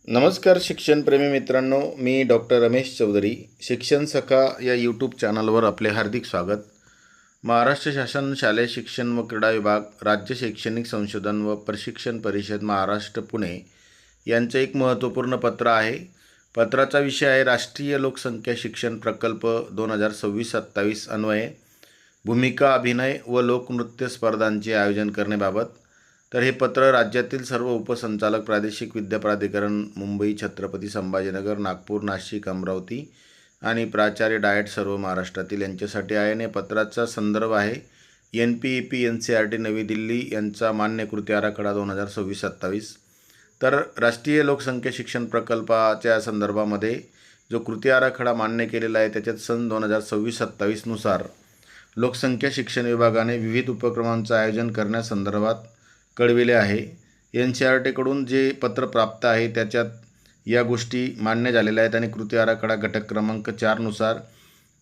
नमस्कार शिक्षणप्रेमी मित्रांनो, मी डॉक्टर रमेश चौधरी. शिक्षण सखा या यूट्यूब चॅनलवर आपले हार्दिक स्वागत. महाराष्ट्र शासन शालेय शिक्षण व क्रीडा विभाग, राज्य शैक्षणिक संशोधन व प्रशिक्षण परिषद महाराष्ट्र पुणे यांचं एक महत्त्वपूर्ण पत्र आहे. पत्राचा विषय आहे राष्ट्रीय लोकसंख्या शिक्षण प्रकल्प 2026-27 अन्वये भूमिका, अभिनय व लोकनृत्य स्पर्धांचे आयोजन करण्याबाबत. तर हे पत्र राज्यातील सर्व उपसंचालक, प्रादेशिक विद्या प्राधिकरण मुंबई, छत्रपती संभाजीनगर, नागपूर, नाशिक, अमरावती आणि प्राचार्य डायट सर्व महाराष्ट्रातील यांच्यासाठी आहे. आणि पत्राचा संदर्भ आहे NPEP NCERT नवी दिल्ली यांचा मान्य कृती आराखडा 2026-27. तर राष्ट्रीय लोकसंख्या शिक्षण प्रकल्पाच्या संदर्भामध्ये जो कृती आराखडा मान्य केलेला आहे त्याच्यात सन 2026-27 नुसार लोकसंख्या शिक्षण विभागाने विविध उपक्रमांचं आयोजन करण्यासंदर्भात कळविले आहे. NCERTकडून जे पत्र प्राप्त आहे त्याच्यात या गोष्टी मान्य झालेल्या आहेत आणि कृती आराखडा घटक क्रमांक 4 नुसार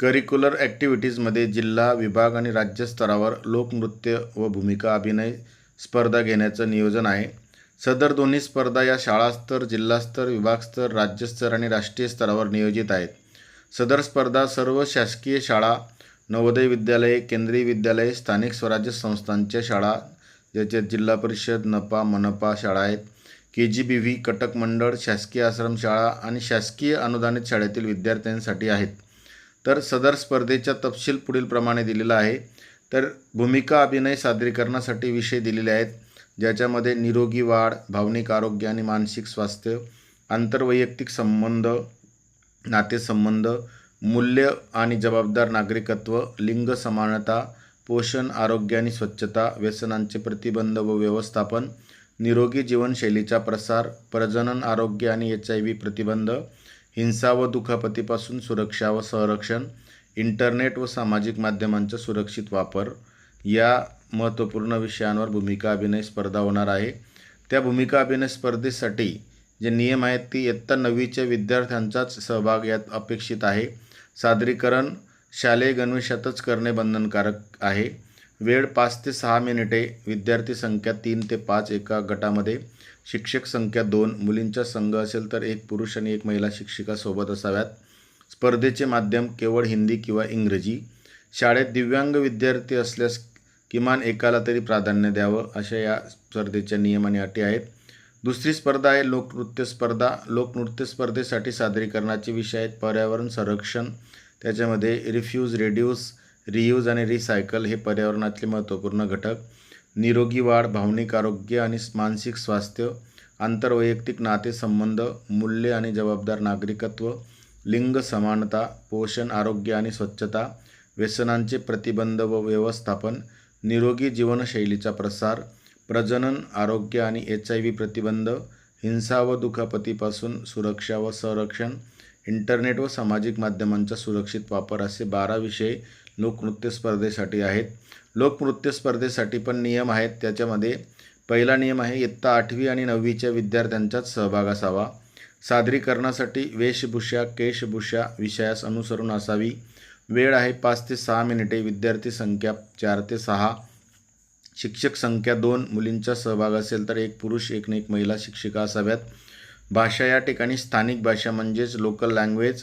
करिक्युलर ॲक्टिव्हिटीजमध्ये जिल्हा, विभाग आणि राज्य स्तरावर लोकनृत्य व भूमिका अभिनय स्पर्धा घेण्याचं नियोजन आहे. सदर दोन्ही स्पर्धा या शाळास्तर, जिल्हास्तर, विभागस्तर, राज्यस्तर आणि राष्ट्रीय स्तरावर नियोजित आहेत. सदर स्पर्धा सर्व शासकीय शाळा, नवोदय विद्यालये, केंद्रीय विद्यालये, स्थानिक स्वराज्य संस्थांच्या शाळा ज्याच्यात जिल्हा परिषद, नपा, मनपा शाळा आहेत, KGBV, कटक मंडळ, शासकीय आश्रमशाळा आणि शासकीय अनुदानित शाळेतील विद्यार्थ्यांसाठी आहेत. तर सदर स्पर्धेचा तपशील पुढील प्रमाणे दिलेला आहे. तर भूमिका अभिनय सादरीकरणासाठी विषय दिलेले आहेत, ज्याच्यामध्ये निरोगी वाढ, भावनिक आरोग्य आणि मानसिक स्वास्थ्य, आंतरवैयक्तिक संबंध, नातेसंबंध, मूल्य आणि जबाबदार नागरिकत्व, लिंग समानता, पोषण, आरोग्य आणि स्वच्छता, व्यसनांचे प्रतिबंध व व्यवस्थापन, निरोगी जीवनशैलीचा प्रसार, प्रजनन आरोग्य आणि HIV प्रतिबंध, हिंसा व दुखापतीपासून सुरक्षा व संरक्षण, इंटरनेट व सामाजिक माध्यमांचा सुरक्षित वापर या महत्त्वपूर्ण विषयांवर भूमिका अभिनय स्पर्धा होणार आहे. त्या भूमिका अभिनय स्पर्धेसाठी जे नियम आहेत ती इयत्ता 9वीच्या विद्यार्थ्यांचाच सहभाग यात अपेक्षित आहे. सादरीकरण शालेय गणवेशातच करणे बंधनकारक आहे. वेळ 5 ते 6 मिनिटे. विद्यार्थी संख्या 3 ते 5 एका गटामध्ये. शिक्षक संख्या 2. मुलींचा संघ असेल तर 1 पुरुष आणि 1 महिला शिक्षिका सोबत असाव्यात. स्पर्धेचे माध्यम केवळ हिंदी किंवा इंग्रजी. शाळेत दिव्यांग विद्यार्थी असल्यास किमान एकाला तरी प्राधान्य द्यावं, अशा या स्पर्धेच्या नियम आणि अटी आहेत. दुसरी स्पर्धा आहे लोकनृत्य स्पर्धा. लोकनृत्य स्पर्धेसाठी सादरीकरणाचे विषय आहेत पर्यावरण संरक्षण, त्याच्यामध्ये रिफ्यूज, रिड्यूस, रियूज आणि रिसायकल हे पर्यावरणातले महत्त्वपूर्ण घटक, निरोगी वाढ, भावनिक आरोग्य आणि मानसिक स्वास्थ्य, आंतरवैयक्तिक नातेसंबंध, मूल्य आणि जबाबदार नागरिकत्व, लिंग समानता, पोषण, आरोग्य आणि स्वच्छता, व्यसनांचे प्रतिबंध व व्यवस्थापन, निरोगी जीवनशैलीचा प्रसार, प्रजनन आरोग्य आणि HIV प्रतिबंध, हिंसा व दुखापतीपासून सुरक्षा व संरक्षण, इंटरनेट व सामाजिक माध्यमांचा सुरक्षित वापर असे 12 विषय लोकनृत्य स्पर्धेसाठी आहेत. लोकनृत्य स्पर्धेसाठी पण नियम आहेत. त्याच्यामध्ये पहिला नियम आहे इयत्ता 8वी आणि 9वीच्या विद्यार्थ्यांचाच सहभाग असावा. सादरीकरणासाठी वेशभूषा, केशभूषा विषयास अनुसरून असावी. वेळ आहे 5 ते 6 मिनिटे. विद्यार्थी संख्या 4 ते 6. शिक्षक संख्या 2. मुलींचा सहभाग असेल तर 1 पुरुष, 1 महिला शिक्षिका असाव्यात. भाषा या ठिकाणी स्थानिक भाषा म्हणजेच लोकल लँग्वेज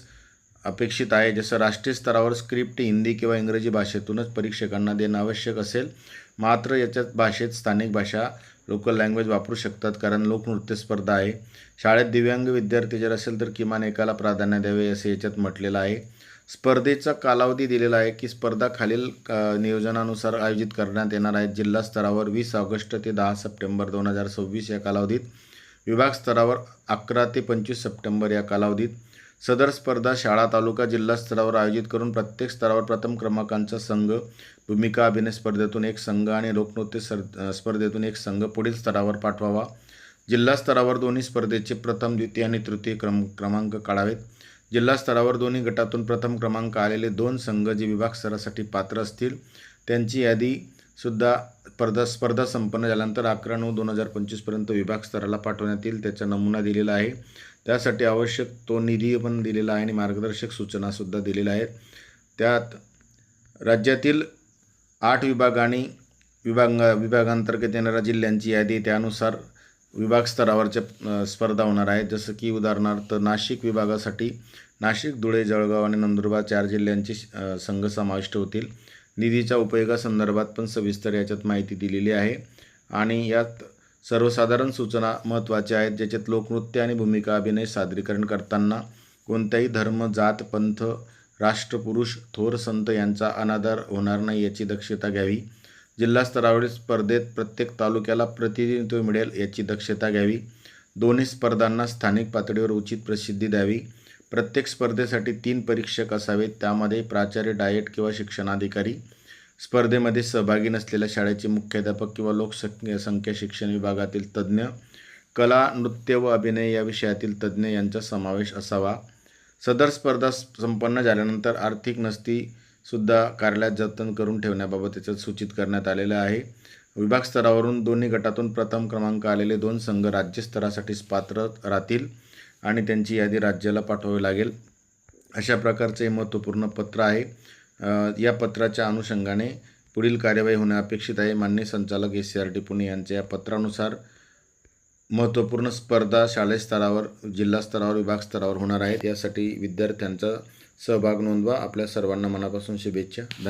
अपेक्षित आहे. जसं राष्ट्रीय स्तरावर स्क्रिप्ट हिंदी किंवा इंग्रजी भाषेतूनच परीक्षकांना देणं आवश्यक असेल, मात्र याच्यात भाषेत स्थानिक भाषा लोकल लँग्वेज वापरू शकतात, कारण लोकनृत्य स्पर्धा आहे. शाळेत दिव्यांग विद्यार्थी जर असेल तर किमान एकाला प्राधान्य द्यावे असे याच्यात म्हटलेलं आहे. स्पर्धेचा कालावधी दिलेला आहे की स्पर्धा खालील नियोजनानुसार आयोजित करण्यात येणार आहेत. जिल्हा स्तरावर 20 ऑगस्ट ते 10 सप्टेंबर 2026 या कालावधीत, विभाग स्तरावर 11 ते 25 सप्टेंबर या कालावधीत. सदर स्पर्धा शाळा, तालुका, जिल्हा स्तरावर आयोजित करून प्रत्येक स्तरावर प्रथम क्रमांकाचा संघ, भूमिका अभिनय स्पर्धेतून 1 संघ आणि लोकनृत्य स्पर्धेतून 1 संघ पुढील स्तरावर पाठवावा. जिल्हा स्तरावर दोन्ही स्पर्धेचे प्रथम, द्वितीय आणि तृतीय क्रमांक काढावेत. जिल्हा स्तरावर दोन्ही गटातून प्रथम क्रमांक आलेले 2 संघ जे विभाग स्तरासाठी पात्र असतील त्यांची यादीसुद्धा स्पर्धा संपन्न झाल्यानंतर 11/9/2025 पर्यंत विभाग स्तराला पाठवण्यात येईल. त्याचा नमुना दिलेला आहे. त्यासाठी आवश्यक तो निधी पण दिलेला आहे आणि मार्गदर्शक सूचनासुद्धा दिलेल्या आहेत. त्यात राज्यातील 8 विभागांतर्गत येणाऱ्या जिल्ह्यांची यादी, त्यानुसार विभाग स्तरावरच्या स्पर्धा होणार आहेत. जसं की उदाहरणार्थ नाशिक विभागासाठी नाशिक, धुळे, जळगाव आणि नंदुरबार 4 जिल्ह्यांचे संघ समाविष्ट होतील. निधीच्या उपयोगासंदर्भात पण सविस्तर याच्यात माहिती दिलेली आहे आणि यात सर्वसाधारण सूचना महत्त्वाच्या आहेत, ज्याच्यात लोकनृत्य आणि भूमिका अभिनय सादरीकरण करताना कोणत्याही धर्म, जात, पंथ, राष्ट्र, पुरुष, थोर संत यांचा अनादर होणार नाही याची दक्षता घ्यावी. जिल्हा स्तरावरील स्पर्धेत प्रत्येक तालुक्याला प्रतिनिधित्व मिळेल याची दक्षता घ्यावी. दोन्ही स्पर्धांना स्थानिक पातळीवर उचित प्रसिद्धी द्यावी. प्रत्येक स्पर्धेसाठी 3 परीक्षक असावेत, त्यामध्ये प्राचार्य, डाएट किंवा शिक्षणाधिकारी, स्पर्धेमध्ये सहभागी नसलेल्या शाळेचे मुख्याध्यापक किंवा लोकसंख्या शिक्षण विभागातील तज्ज्ञ, कला, नृत्य व अभिनय या विषयातील तज्ज्ञ यांचा समावेश असावा. सदर स्पर्धा संपन्न झाल्यानंतर आर्थिक नस्तीसुद्धा कार्यालयात जतन करून ठेवण्याबाबत याच्यात सूचित करण्यात आलेलं आहे. विभाग स्तरावरून दोन्ही गटातून प्रथम क्रमांक आलेले 2 संघ राज्यस्तरासाठी पात्र राहतील आणि त्यांची यादी राज्याला पाठवावी लागेल. अशा प्रकारचे महत्त्वपूर्ण पत्र आहे. या पत्राच्या अनुषंगाने पुढील कार्यवाही होणे अपेक्षित आहे. माननीय संचालक SCRT पुणे यांच्या या पत्रानुसार महत्त्वपूर्ण स्पर्धा शालेय स्तरावर, जिल्हा स्तरावर, विभाग स्तरावर होणार आहेत. यासाठी विद्यार्थ्यांचा सहभाग नोंदवा. आपल्या सर्वांना मनापासून शुभेच्छा. धन्यवाद.